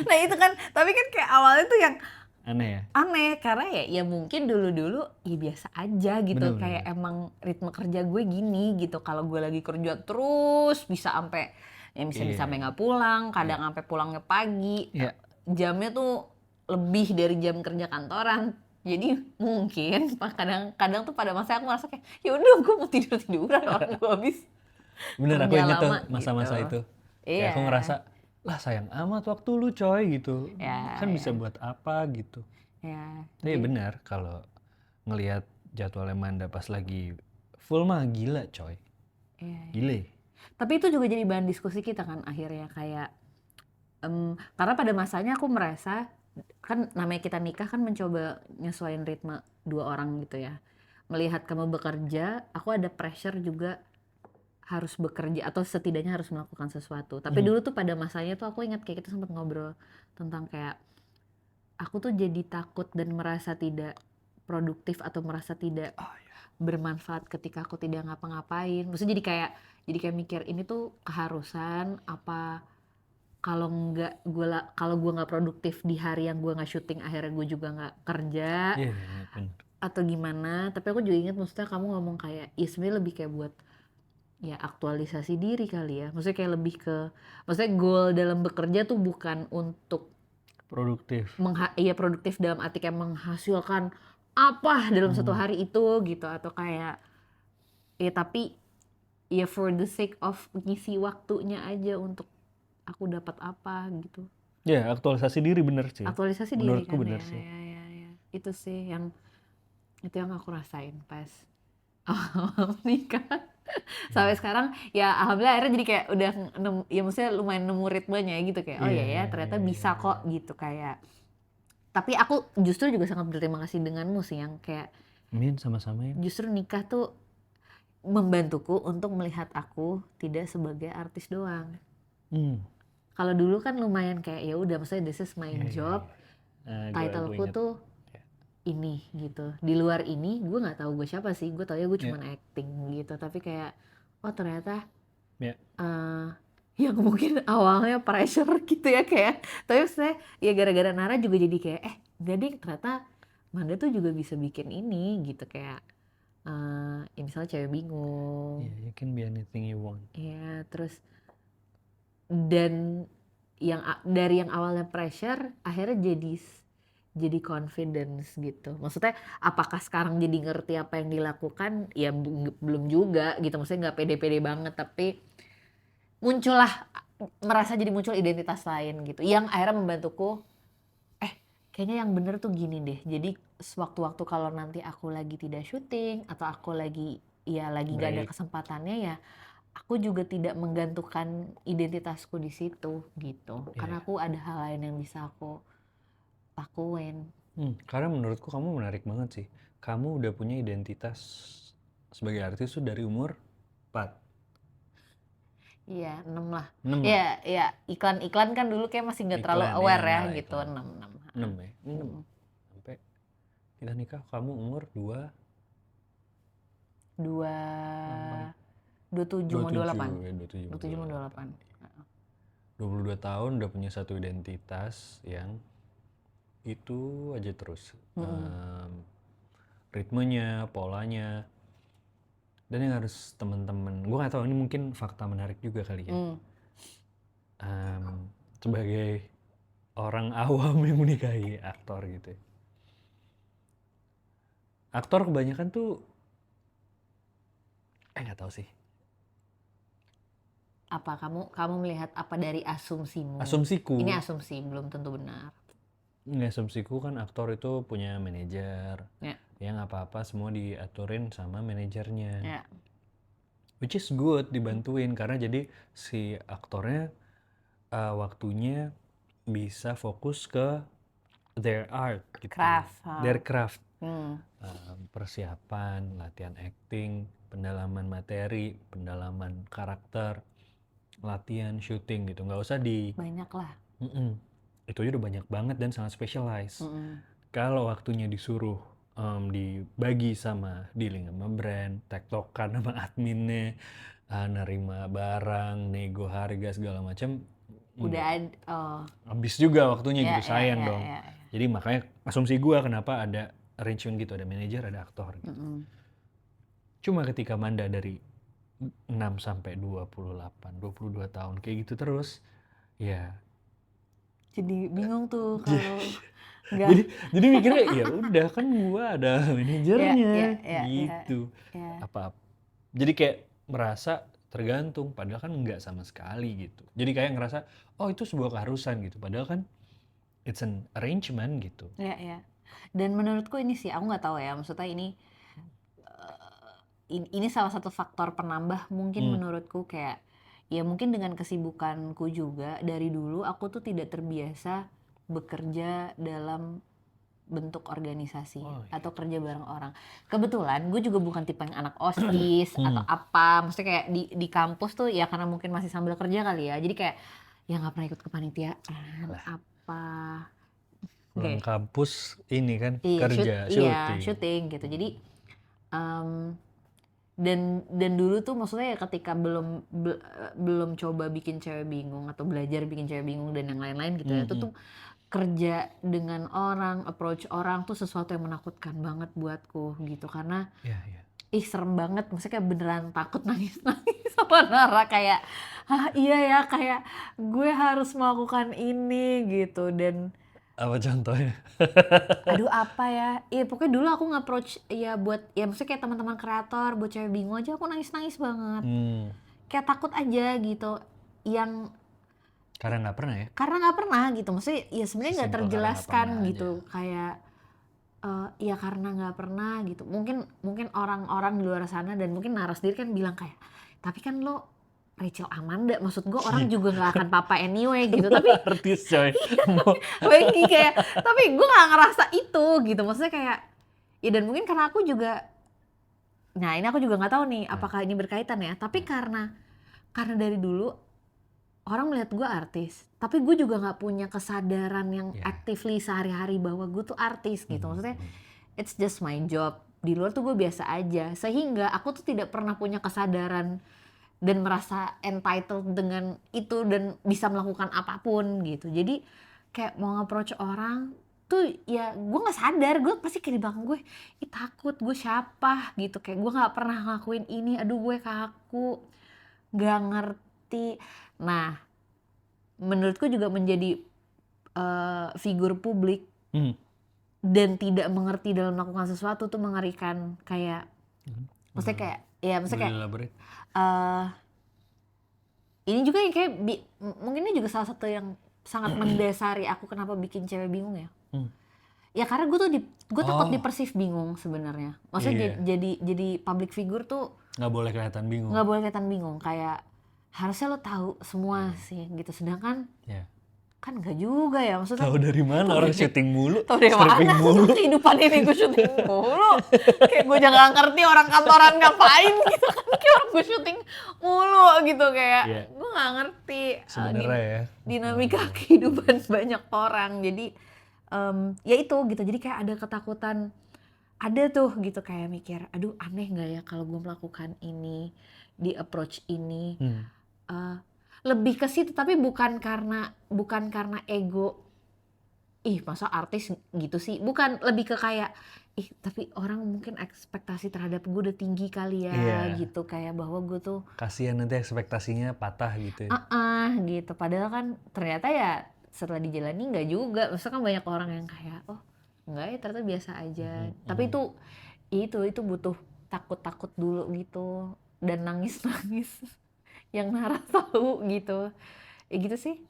Nah itu kan, tapi kan kayak awalnya tuh yang Aneh ya? aneh karena ya mungkin dulu ya biasa aja gitu, kayak Bener-bener. emang ritme kerja gue gini gitu. Kalau gue lagi kerja terus bisa sampai ya bisa sampai Iya. nggak pulang, kadang sampai pulangnya pagi. Iya. Jamnya tuh lebih dari jam kerja kantoran. Jadi mungkin kadang tuh pada masa aku merasa kayak ya udah gue mau tiduran orang gue habis Bener, aku kerja inget tuh lama masa-masa gitu. itu. Kayak aku Iya. ngerasa, lah sayang amat waktu lu coy gitu. Ya, Kan bisa ya, buat apa gitu. ya. Tapi benar kalau ngelihat jadwalnya Manda pas lagi full mah gila coy. Iya. Gile. Tapi itu juga jadi bahan diskusi kita kan akhirnya kayak karena pada masanya aku merasa kan namanya kita nikah kan mencoba nyesuaiin ritme dua orang gitu ya. Melihat kamu bekerja, aku ada pressure juga harus bekerja atau setidaknya harus melakukan sesuatu. Tapi dulu tuh pada masanya tuh aku ingat kayak kita sempat ngobrol tentang kayak aku tuh jadi takut dan merasa tidak produktif atau merasa tidak bermanfaat ketika aku tidak ngapa-ngapain. Maksudnya jadi kayak mikir ini tuh keharusan apa, kalau gue nggak produktif di hari yang gue nggak syuting akhirnya gue juga nggak kerja Iya benar. atau gimana. Tapi aku juga ingat maksudnya kamu ngomong kayak ya sebenarnya lebih kayak buat ya aktualisasi diri kali ya, maksudnya kayak lebih ke maksudnya goal dalam bekerja tuh bukan untuk Produktif. iya produktif dalam arti kayak menghasilkan apa dalam satu hari itu gitu, atau kayak ya tapi ya for the sake of ngisi waktunya aja untuk aku dapat apa gitu. Ya aktualisasi diri bener sih. Aktualisasi diri Menurutku kan bener ya, sih. ya. Itu sih yang aku rasain pas awal nikah. Sampai sekarang ya alhamdulillah akhirnya jadi kayak udah ya maksudnya lumayan nemu ritmenya gitu, kayak oh ya ternyata bisa kok gitu kayak. Tapi aku justru juga sangat berterima kasih denganmu sih yang kayak Amin sama-sama ya. justru nikah tuh membantuku untuk melihat aku tidak sebagai artis doang. Kalau dulu kan lumayan kayak ya udah maksudnya this is my job, titleku tuh ini gitu. Di luar ini gue nggak tahu gue siapa sih, gue tau ya gue cuma acting gitu. Tapi kayak oh ternyata yang mungkin awalnya pressure gitu ya kayak, tapi maksudnya ya gara-gara Nara juga jadi kayak jadi ternyata Manda tuh juga bisa bikin ini gitu kayak ya misalnya Cewek Bingung. Yeah, you can be anything you want. Ya terus dan dari yang awalnya pressure akhirnya jadi confidence gitu. Maksudnya apakah sekarang jadi ngerti apa yang dilakukan? Ya belum juga gitu. Maksudnya nggak pede-pede banget, tapi merasa jadi muncul identitas lain gitu. Yang akhirnya membantuku, kayaknya yang bener tuh gini deh. Jadi sewaktu-waktu kalau nanti aku lagi tidak syuting atau aku lagi gak ada kesempatannya ya, aku juga tidak menggantungkan identitasku di situ gitu. Karena aku ada hal lain yang bisa aku lakuin. Karena menurutku kamu menarik banget sih. Kamu udah punya identitas sebagai artis tuh dari umur 4. Iya, 6 lah. 6 Ya iklan-iklan kan dulu kayak masih nggak terlalu aware ya gitu. 6 6 ya? 6. Sampai kita nikah kamu umur 27 mau 28. Ya, 27 mau 28. 22 tahun udah punya satu identitas yang itu aja terus. Ritmenya, polanya. Dan yang harus teman-teman, gue gak tahu ini mungkin fakta menarik juga kali ya. Sebagai orang awam yang menikahi aktor gitu ya. Aktor kebanyakan tuh, gak tahu sih. Apa kamu melihat apa dari asumsimu? Asumsiku. Ini asumsi, belum tentu benar. Ini asumsiku kan aktor itu punya manajer. Yang apa-apa semua diaturin sama manajernya. Which is good dibantuin karena jadi si aktornya waktunya bisa fokus ke their art gitu, Craft. their craft. Hmm. Persiapan, latihan acting, pendalaman materi, pendalaman karakter, latihan syuting gitu, nggak usah Banyak lah. itu aja udah banyak banget dan sangat specialized. Kalau waktunya disuruh dibagi sama dealing sama brand, tektokan sama adminnya, nerima barang, nego harga segala macam, Udah ada. Oh. habis juga waktunya Ya, gitu, sayang dong. ya. Jadi makanya asumsi gue kenapa ada arrangement gitu, ada manajer, ada aktor gitu. Cuma ketika Manda dari 6 sampai 28, 22 tahun kayak gitu terus, ya Jadi bingung tuh kalau nggak. jadi mikirnya ya udah kan gua ada manajernya Ya. gitu. Apa jadi kayak merasa tergantung padahal kan enggak sama sekali gitu. Jadi kayak ngerasa oh itu sebuah keharusan gitu padahal kan it's an arrangement gitu. Ya. Dan menurutku ini sih, aku nggak tahu ya, maksudnya ini salah satu faktor penambah mungkin menurutku, kayak ya mungkin dengan kesibukanku juga dari dulu aku tuh tidak terbiasa bekerja dalam bentuk organisasi atau kerja bareng orang. Kebetulan gue juga bukan tipe yang anak OSIS atau apa, maksudnya kayak di kampus tuh ya karena mungkin masih sambil kerja kali ya, jadi kayak ya nggak pernah ikut kepanitiaan apa. Pulang kampus ini kan Iya, kerja syuting gitu. Jadi dan dulu tuh maksudnya ya ketika belum coba bikin cewek bingung atau belajar bikin cewek bingung dan yang lain-lain gitu ya, itu tuh kerja dengan orang, approach orang tuh sesuatu yang menakutkan banget buatku gitu, karena serem banget, maksudnya kayak beneran takut nangis sama Nara, kayak iya ya, kayak gue harus melakukan ini gitu. Dan apa contohnya? aduh apa ya, pokoknya dulu aku nge-approach ya buat ya maksudnya kayak teman-teman kreator buat cewek bingung aja aku nangis banget, kayak takut aja gitu, yang karena nggak pernah gitu, maksudnya ya sebenarnya nggak terjelaskan gitu aja. Kayak ya karena nggak pernah gitu, mungkin orang-orang di luar sana dan mungkin Nara sendiri kan bilang kayak tapi kan lo Rachel Amanda, maksud gue orang juga nggak akan papa anyway gitu, tapi artis coy. lagi kayak tapi gue nggak ngerasa itu gitu, maksudnya kayak ya, dan mungkin karena aku juga, nah ini aku juga nggak tahu nih apakah ini berkaitan ya, tapi karena dari dulu orang melihat gue artis, tapi gue juga nggak punya kesadaran yang actively sehari-hari bahwa gue tuh artis gitu, maksudnya it's just my job, di luar tuh gue biasa aja, sehingga aku tuh tidak pernah punya kesadaran dan merasa entitled dengan itu dan bisa melakukan apapun gitu. Jadi kayak mau nge-approach orang tuh ya gue nggak sadar, gue pasti kayak di belakang gue takut, gue siapa gitu, kayak gue nggak pernah ngelakuin ini, aduh gue kaku, nggak ngerti. Nah menurutku juga menjadi figur publik dan tidak mengerti dalam melakukan sesuatu tuh mengerikan, kayak maksudnya kayak ya maksudnya kayak ini juga yang kayak mungkin ini juga salah satu yang sangat mendasari aku kenapa bikin cewek bingung ya. Ya karena gue takut dipersif bingung sebenarnya. Maksudnya jadi public figure tuh nggak boleh kelihatan bingung. Kayak harusnya lo tahu semua sih gitu. Sedangkan kan nggak juga ya, maksudnya. Tahu dari mana orang syuting mulu? Tahu dari mana? Kehidupan ini gue syuting mulu. Kayak gue jangan ngerti orang kantoran ngapain gitu kan. Kayak orang gue syuting mulu gitu, kayak gue nggak ngerti sebenarnya dinamika kehidupan banyak orang. Jadi ya itu gitu. Jadi kayak ada ketakutan, ada tuh gitu, kayak mikir, aduh aneh nggak ya kalau gue melakukan ini, di approach ini. Lebih ke situ, tapi bukan karena ego, masa artis gitu sih, bukan, lebih ke kayak tapi orang mungkin ekspektasi terhadap gue udah tinggi kali ya gitu, kayak bahwa gue tuh kasihan nanti ekspektasinya patah gitu ya. Gitu, padahal kan ternyata ya setelah dijalani nggak juga, maksudnya kan banyak orang yang kayak enggak ya, ternyata biasa aja. Tapi itu butuh takut dulu gitu, dan nangis yang Nara tahu gitu. Ya gitu sih.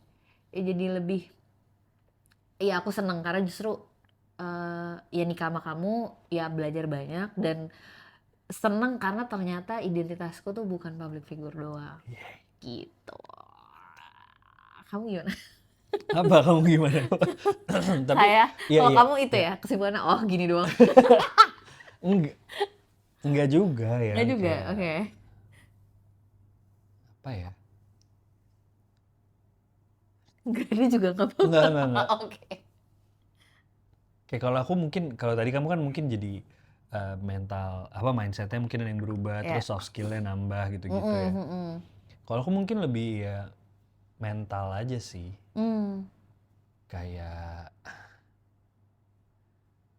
Ya jadi lebih, ya aku seneng karena justru ya nikah sama kamu ya belajar banyak, dan seneng karena ternyata identitasku tuh bukan public figure doang. Gitu. Kamu gimana? Apa kamu gimana? Tapi Saya, iya kalau iya. kamu itu ya kesimpulannya, oh gini doang. Enggak, enggak juga ya. Enggak juga, Kayak oke. apa ya? Enggak ada juga nggak Enggak, apa-apa. enggak. Oke. Kayak kalau aku mungkin, kalau tadi kamu kan mungkin jadi mental, apa mindsetnya mungkin ada yang berubah, Ya. terus soft skillnya nambah gitu-gitu ya. Kalau aku mungkin lebih ya mental aja sih. Kayak,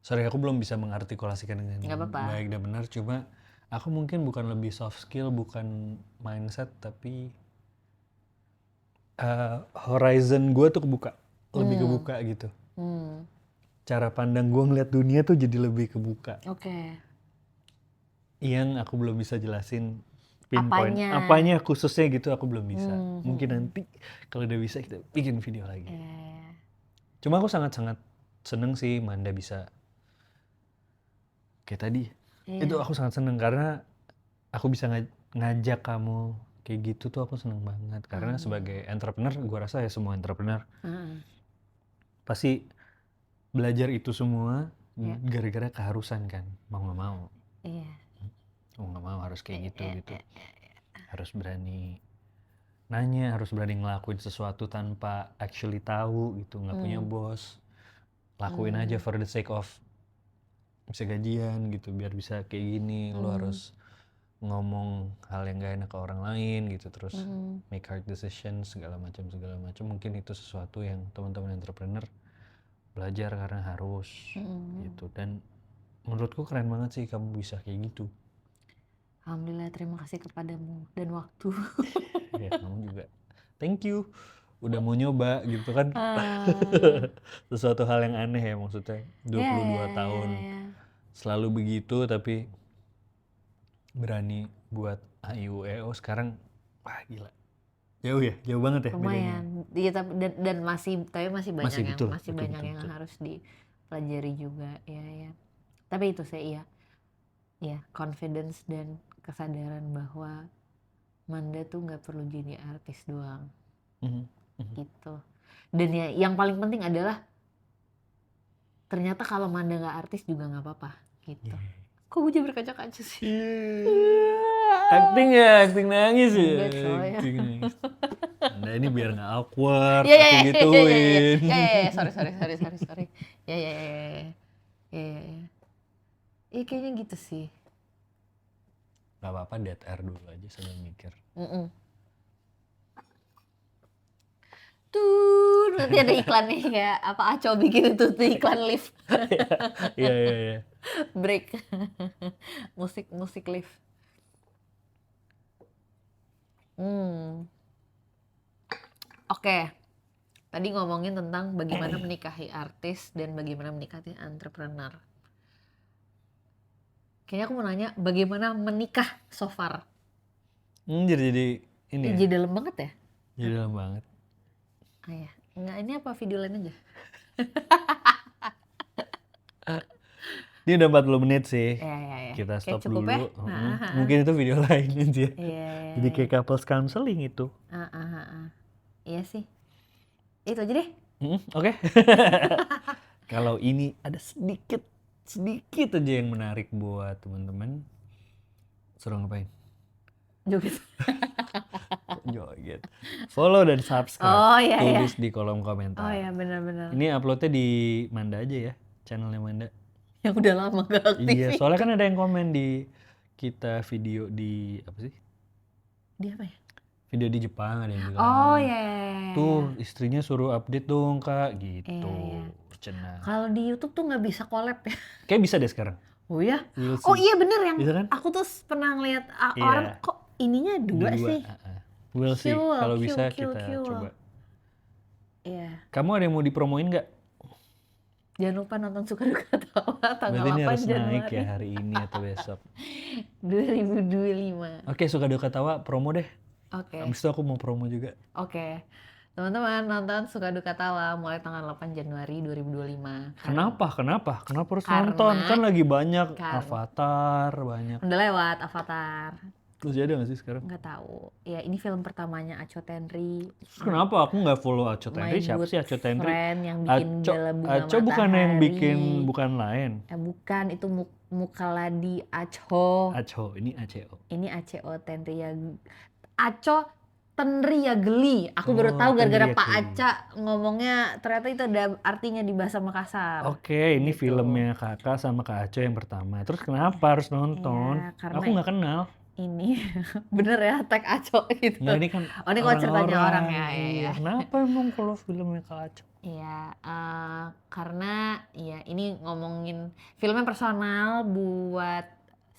sorry aku belum bisa mengartikulasikan dengan Nggak apa-apa. baik dan benar, cuma aku mungkin bukan lebih soft skill, bukan mindset, tapi horizon gue tuh kebuka, lebih kebuka gitu. Cara pandang gue ngeliat dunia tuh jadi lebih kebuka. Oke. Yang aku belum bisa jelasin pinpoint apanya khususnya gitu, aku belum bisa. Mungkin nanti kalau udah bisa kita bikin video lagi. Cuma aku sangat-sangat seneng sih Manda bisa kayak tadi. Itu aku sangat seneng karena aku bisa ngajak kamu kayak gitu tuh, aku seneng banget. Karena sebagai entrepreneur, gue rasa ya semua entrepreneur pasti belajar itu semua gara-gara keharusan kan, mau nggak mau. Mau nggak mau harus kayak gitu. Harus berani nanya, harus berani ngelakuin sesuatu tanpa actually tahu gitu, nggak punya bos. Lakuin aja for the sake of bisa gajian gitu, biar bisa kayak gini. Lo harus ngomong hal yang gak enak ke orang lain gitu, terus make hard decisions segala macam. Mungkin itu sesuatu yang teman-teman entrepreneur belajar karena harus gitu. Dan menurutku keren banget sih kamu bisa kayak gitu. Alhamdulillah, terima kasih kepadamu dan waktu. Ya kamu juga thank you udah mau nyoba gitu kan. Sesuatu hal yang aneh ya, maksudnya 22 tahun selalu begitu, tapi berani buat AIUEO sekarang, wah gila. Jauh banget ya bedanya. Lumayan. Iya, dan masih banyak Masih yang betul, yang harus dipelajari juga. Ya. Tapi itu saya iya, confidence dan kesadaran bahwa Manda tuh nggak perlu jadi artis doang. Gitu. Dan ya yang paling penting adalah ternyata kalau Manda nggak artis juga nggak apa-apa gitu. Kok gue jadi berkaca-kaca sih? Acting nangis ya. Enggak, coy. Acting nangis. Nah ini biar nggak awkward, Ya, aku gituin. sorry. Ya. Iya kayaknya gitu sih. Gak apa-apa, dead air dulu aja sambil mikir. Tuh, nanti ada iklan nih kayak apa Aco bikin itu tuh iklan lift. Iya. Break. musik lift. Oke. Tadi ngomongin tentang bagaimana menikahi artis dan bagaimana menikahi entrepreneur. Kayaknya aku mau nanya bagaimana menikah so far. Jadi ini ya? Jadi dalam banget ya? Jadi dalam banget. Ya. Enggak, ini apa video lain aja? Ini udah 40 menit sih. Ya. Kita stop cukup dulu. Ya? Mungkin itu video lain aja. Iya. Jadi kayak couples counseling itu. Iya sih. Itu aja deh. Oke. Kalau ini ada sedikit aja yang menarik buat teman-teman, suruh ngapain? Joget. Joget. Follow dan subscribe. Tulis di kolom komentar. Oh ya, benar-benar. Ini uploadnya di Manda aja ya, channelnya Manda. Yang udah lama gak aktif. Iya, soalnya kan ada yang komen di kita video di apa sih? Di apa ya? Video di Jepang ada yang bilang. Oh ya. Tuh istrinya suruh update dong kak, gitu. Cenah. Kalau di YouTube tuh nggak bisa collab ya? Kayak bisa deh sekarang. Oh ya? Oh iya bener yang. Bisa kan? Aku tuh pernah ngeliat orang kok ininya dua sih. We'll see. Kalau bisa kita coba. Iya. Kamu ada yang mau dipromoin nggak? Jangan lupa nonton Suka Duka Tawa tanggal 8 Januari. Berarti ini harus naik ya hari ini atau besok. 2025. Oke, Suka Duka Tawa promo deh. Oke. Habis itu aku mau promo juga. Oke. Teman-teman nonton Suka Duka Tawa mulai tanggal 8 Januari 2025. Kenapa harus nonton? Kan lagi banyak Avatar, banyak. Udah lewat Avatar. Masih ada nggak sih sekarang? Nggak tahu. Ya ini film pertamanya Aco Tenri. Terus kenapa aku nggak follow Aco My Tenri? Siapa Good sih Aco Tenri? Friend yang bikin Aco, Bela Bunga Aco bukan yang bikin, Matahari. bukan lain. Bukan, itu Mukaladi Aco. Aco, ini ACO. Ini Aco Tenri ya. Aco Tenri ya geli. Aku baru tahu gara-gara Tenri ya Pak geli. Aca ngomongnya ternyata itu ada artinya di bahasa Makassar. Oke, ini Gitu. filmnya Kakak sama Kak Aco yang pertama. Terus kenapa harus nonton? Iya, karena Aku nggak kenal. ini bener ya tag Aco gitu. Nggak, ini kan Oh, ini kalau ceritanya orang ya. Iya. Kenapa emang kalau filmnya Kak Aco? Iya, karena ya ini ngomongin filmnya personal buat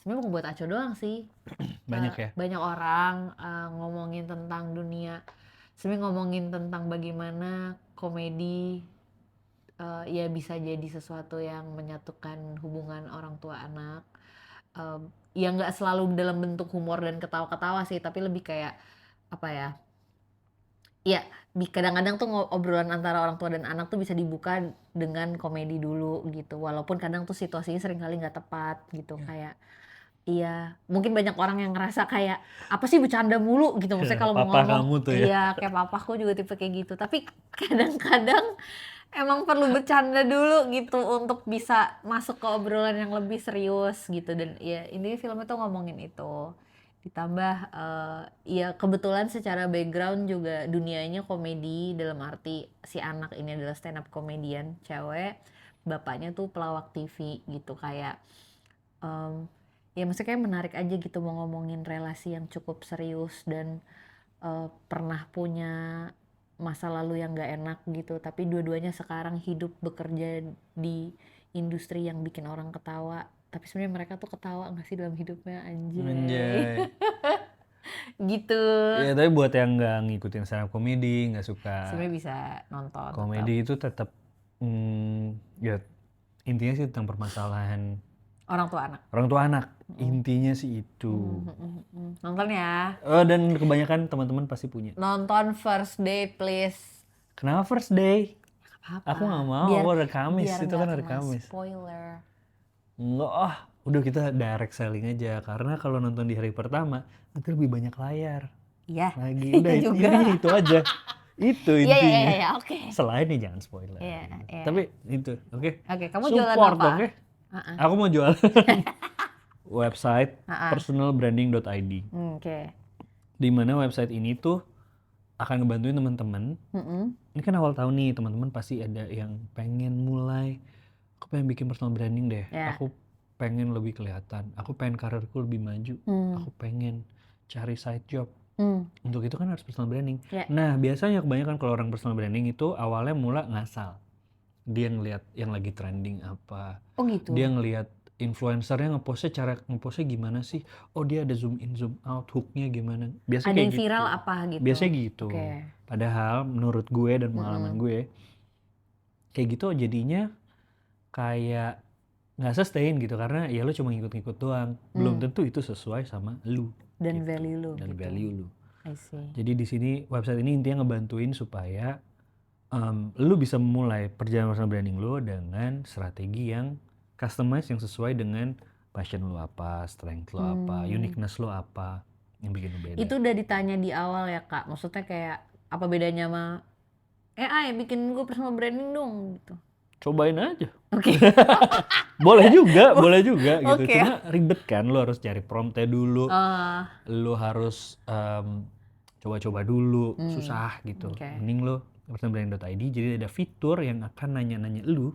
sebenarnya bukan buat Aco doang sih. Banyak ya? Banyak orang ngomongin tentang dunia. Sebenarnya ngomongin tentang bagaimana komedi ya bisa jadi sesuatu yang menyatukan hubungan orang tua anak. Ya nggak selalu dalam bentuk humor dan ketawa-ketawa sih, tapi lebih kayak apa ya? Ya, kadang-kadang tuh obrolan antara orang tua dan anak tuh bisa dibuka dengan komedi dulu gitu. Walaupun kadang tuh situasinya seringkali nggak tepat gitu. Kayak, iya, mungkin banyak orang yang ngerasa kayak, apa sih bercanda mulu gitu. Maksudnya kalau mau Papa ngomong, kamu tuh ya. iya kayak papaku juga tipe kayak gitu. Tapi kadang-kadang emang perlu bercanda dulu gitu untuk bisa masuk ke obrolan yang lebih serius gitu. Dan ya ini film itu ngomongin itu. Ditambah ya kebetulan secara background juga dunianya komedi, dalam arti si anak ini adalah stand up comedian cewek, bapaknya tuh pelawak TV gitu. Kayak ya maksudnya kayak menarik aja gitu mau ngomongin relasi yang cukup serius dan pernah punya masa lalu yang gak enak gitu, tapi dua-duanya sekarang hidup bekerja di industri yang bikin orang ketawa, tapi sebenarnya mereka tuh ketawa nggak sih dalam hidupnya, anjay. Gitu. Ya tapi buat yang nggak ngikutin stand up comedy, nggak suka Sebenarnya bisa nonton komedi itu tetap ya intinya sih tentang permasalahan orang tua anak. orang tua anak. Intinya sih itu. Nonton ya. Dan kebanyakan teman-teman pasti punya. Nonton First Day please. Kenapa First Day? Apa? Aku nggak mau, aku hari Kamis, itu kan hari Kamis. Spoiler. Enggak, udah kita direct selling aja. Karena kalau nonton di hari pertama, nanti lebih banyak layar. Iya. Lagi, udah itu aja. Itu intinya. Iya, oke. Selain nih jangan spoiler. Iya. Tapi itu, oke. Oke, kamu jualan Support, apa? oke? Aku mau jual website personalbranding.id. Oke. Di mana website ini tuh akan ngebantuin teman-teman. Ini kan awal tahun nih, teman-teman pasti ada yang pengen mulai, aku pengen bikin personal branding deh. Aku pengen lebih kelihatan, aku pengen karirku lebih maju, aku pengen cari side job. Untuk itu kan harus personal branding. Nah, biasanya kebanyakan kalau orang personal branding itu awalnya mula ngasal. Dia ngelihat yang lagi trending apa. Oh gitu. Dia ngelihat influencernya ngepostnya, cara ngepostnya gimana sih? Oh dia ada zoom in zoom out, hooknya gimana? Biasanya ada kayak yang viral gitu. apa gitu. Biasanya gitu. Padahal menurut gue dan pengalaman gue kayak gitu jadinya kayak nggak sustain gitu, karena ya lu cuma ngikut-ngikut doang. Belum tentu itu sesuai sama lu dan gitu. value lu dan gitu. value lu. I see. Jadi di sini website ini intinya ngebantuin supaya lu bisa mulai perjalanan personal branding lu dengan strategi yang customize, yang sesuai dengan passion lu apa, strength lu apa, uniqueness lu apa, yang bikin lu beda. Itu udah ditanya di awal ya Kak, maksudnya kayak apa bedanya sama bikin gue personal branding dong gitu. Cobain aja. Oke. boleh juga gitu. Cuma ribet kan, lu harus cari promptnya dulu, lu harus coba-coba dulu, susah gitu. Mending lu personalbranding.id, jadi ada fitur yang akan nanya-nanya lu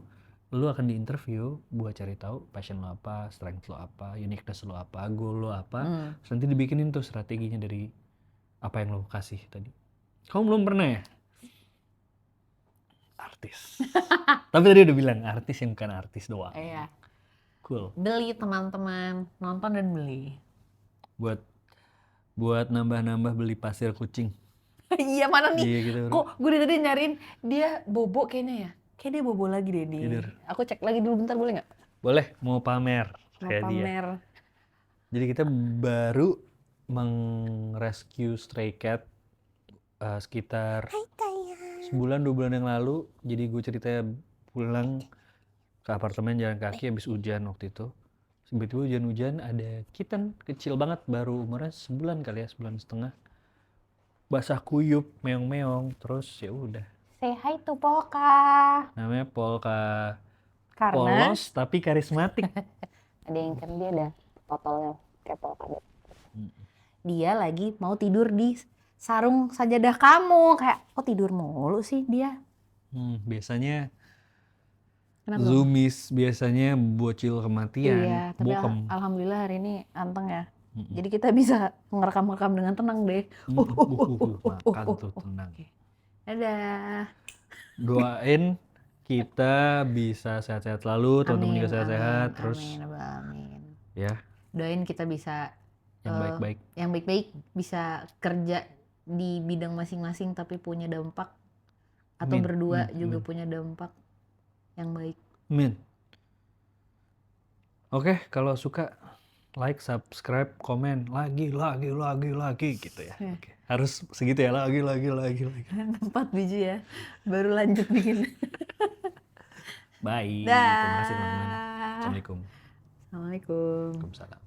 akan diinterview buat cari tahu passion lo apa, strength lo apa, uniqueness lo apa, goal lo apa. Terus nanti dibikinin tuh strateginya dari apa yang lo kasih tadi. Kamu belum pernah ya? Artis. Tapi tadi udah bilang artis yang bukan artis doang. Iya. Cool. Beli teman-teman, nonton dan beli. Buat nambah-nambah beli pasir kucing. Iya, mana nih? Iya, gitu. Kok gue tadi nyariin dia bobo kayaknya ya? Kayak dia bobo lagi deh di. Aku cek lagi dulu bentar, boleh nggak? Boleh, mau pamer. Mau pamer. Jadi kita baru rescue stray cat sekitar sebulan 2 bulan yang lalu. Jadi gue ceritanya pulang ke apartemen jalan kaki habis hujan waktu itu. tiba-tiba hujan-hujan ada kitten kecil banget baru umurnya sebulan kali ya, 1,5 bulan, basah kuyup meong-meong, terus ya udah Say hi to Polka. namanya Polka, Karena polos tapi karismatik. ada yang kan dia ada totolnya kayak Polka deh. Dia lagi mau tidur di sarung sajadah kamu, kayak kok tidur mulu sih dia. Biasanya Kenapa? zoomies, biasanya bocil kematian. Iya, tapi bokem. alhamdulillah hari ini anteng ya. Jadi kita bisa ngerekam-rekam dengan tenang deh. Makan tuh tenang. Oke. Dadah. Doain kita bisa sehat-sehat selalu, teman-teman juga sehat-sehat, terus Amin. ya Doain kita bisa yang baik-baik. yang baik-baik, bisa kerja di bidang masing-masing tapi punya dampak, atau Amin. berdua juga punya dampak yang baik. Amin. Oke, kalau suka like, subscribe, komen lagi gitu ya. Oke. Harus segitu ya, lagi. 4 biji ya, baru lanjut bikin. Bye. Dah. Terima kasih teman-teman. Assalamualaikum. Assalamualaikum. Waalaikumsalam.